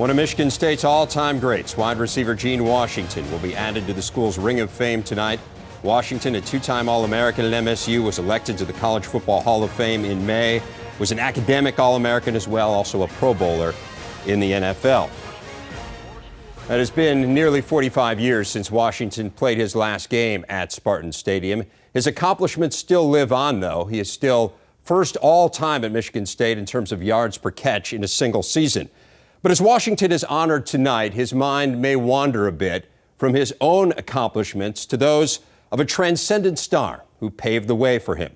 One of Michigan State's all-time greats, wide receiver Gene Washington, will be added to the school's Ring of Fame tonight. Washington, a two-time All-American at MSU, was elected to the College Football Hall of Fame in May, was an academic All-American as well, also a Pro Bowler in the NFL. It has been nearly 45 years since Washington played his last game at Spartan Stadium. His accomplishments still live on, though. He is still first all-time at Michigan State in terms of yards per catch in a single season. But as Washington is honored tonight, his mind may wander a bit from his own accomplishments to those of a transcendent star who paved the way for him.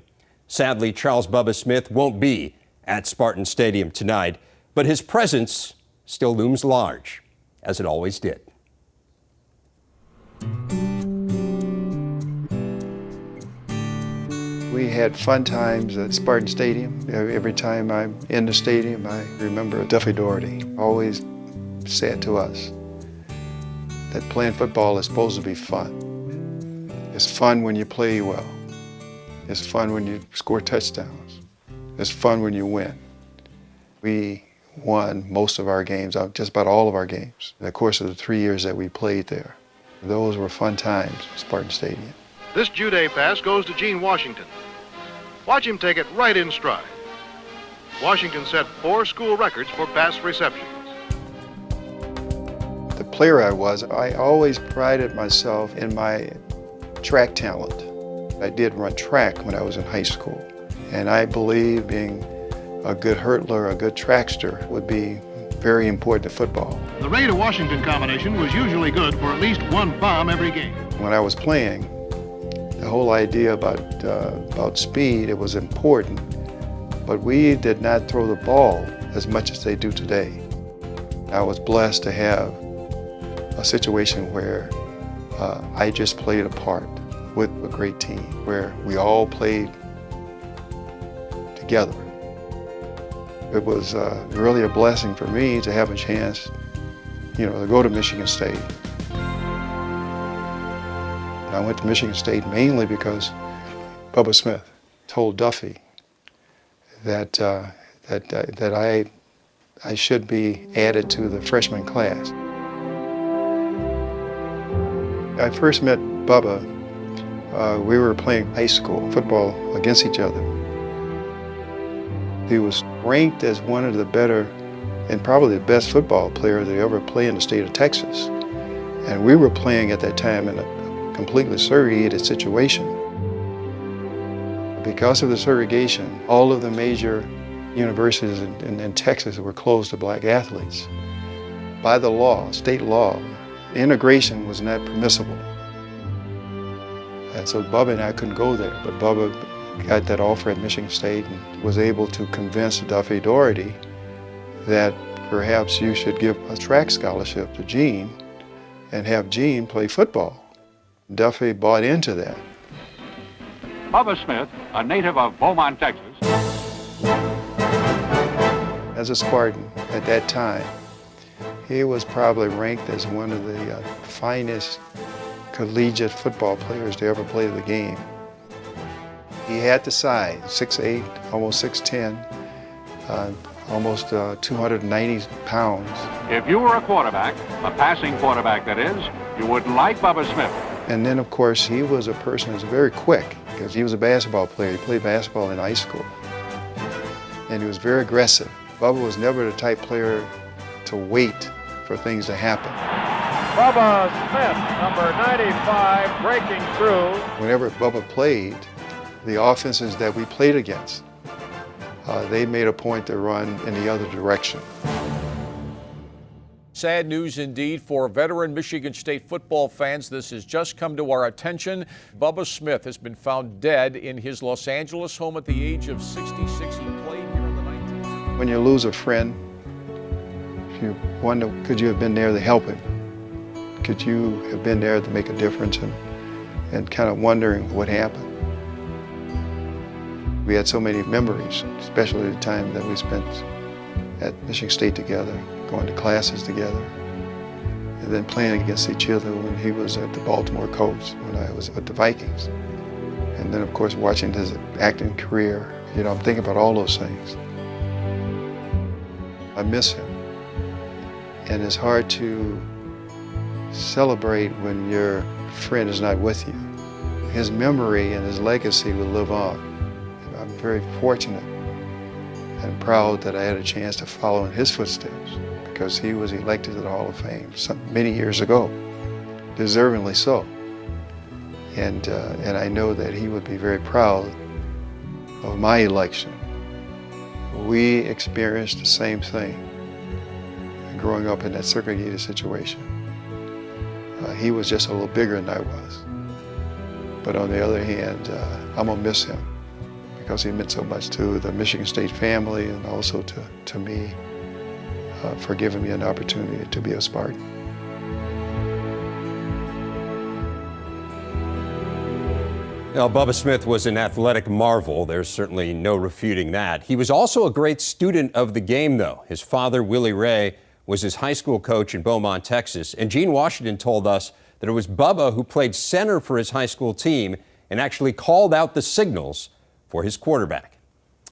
Sadly, Charles Bubba Smith won't be at Spartan Stadium tonight, but his presence still looms large, as it always did. We had fun times at Spartan Stadium. Every time I'm in the stadium, I remember Duffy Doherty always said to us that playing football is supposed to be fun. It's fun when you play well. It's fun when you score touchdowns. It's fun when you win. We won most of our games, just about all of our games, in the course of the 3 years that we played there. Those were fun times at Spartan Stadium. This Jude pass goes to Gene Washington. Watch him take it right in stride. Washington set 4 school records for pass receptions. The player I was, I always prided myself in my track talent. I did run track when I was in high school, and I believe being a good hurdler, a good trackster would be very important to football. The Ray to Washington combination was usually good for at least 1 bomb every game. When I was playing, the whole idea about speed, it was important, but we did not throw the ball as much as they do today. I was blessed to have a situation where I just played a part with a great team, where we all played together. It was really a blessing for me to have a chance, to go to Michigan State. I went to Michigan State mainly because Bubba Smith told Duffy that I should be added to the freshman class. I first met Bubba. We were playing high school football against each other. He was ranked as one of the better and probably the best football player that ever played in the state of Texas. And we were playing at that time in a completely segregated situation. Because of the segregation, all of the major universities in Texas were closed to black athletes. By the law, state law, integration was not permissible. And so Bubba and I couldn't go there, but Bubba got that offer at Michigan State and was able to convince Duffy Doherty that perhaps you should give a track scholarship to Gene and have Gene play football. Duffy bought into that. Bubba Smith, a native of Beaumont, Texas. As a Spartan at that time, he was probably ranked as one of the finest collegiate football players to ever play the game. He had the size, 6'8", almost 6'10", almost 290 pounds. If you were a quarterback, a passing quarterback that is, you would like Bubba Smith. And then, of course, he was a person who was very quick because he was a basketball player. He played basketball in high school. And he was very aggressive. Bubba was never the type player to wait for things to happen. Bubba Smith, number 95, breaking through. Whenever Bubba played, the offenses that we played against, they made a point to run in the other direction. Sad news indeed for veteran Michigan State football fans. This has just come to our attention. Bubba Smith has been found dead in his Los Angeles home at the age of 66. He played here in the 1960s. When you lose a friend, you wonder, could you have been there to help him? Could you have been there to make a difference, and kind of wondering what happened? We had so many memories, especially the time that we spent at Michigan State together, going to classes together, and then playing against each other when he was at the Baltimore Colts, when I was at the Vikings. And then, of course, watching his acting career, I'm thinking about all those things. I miss him. And it's hard to celebrate when your friend is not with you. His memory and his legacy will live on. I'm very fortunate and proud that I had a chance to follow in his footsteps, because he was elected to the Hall of Fame many years ago, deservingly so. And I know that he would be very proud of my election. We experienced the same thing growing up in that segregated situation. He was just a little bigger than I was. But on the other hand, I'm gonna miss him because he meant so much to the Michigan State family and also to me for giving me an opportunity to be a Spartan. Now, Bubba Smith was an athletic marvel. There's certainly no refuting that. He was also a great student of the game, though. His father, Willie Ray, was his high school coach in Beaumont, Texas. And Gene Washington told us that it was Bubba who played center for his high school team and actually called out the signals for his quarterback.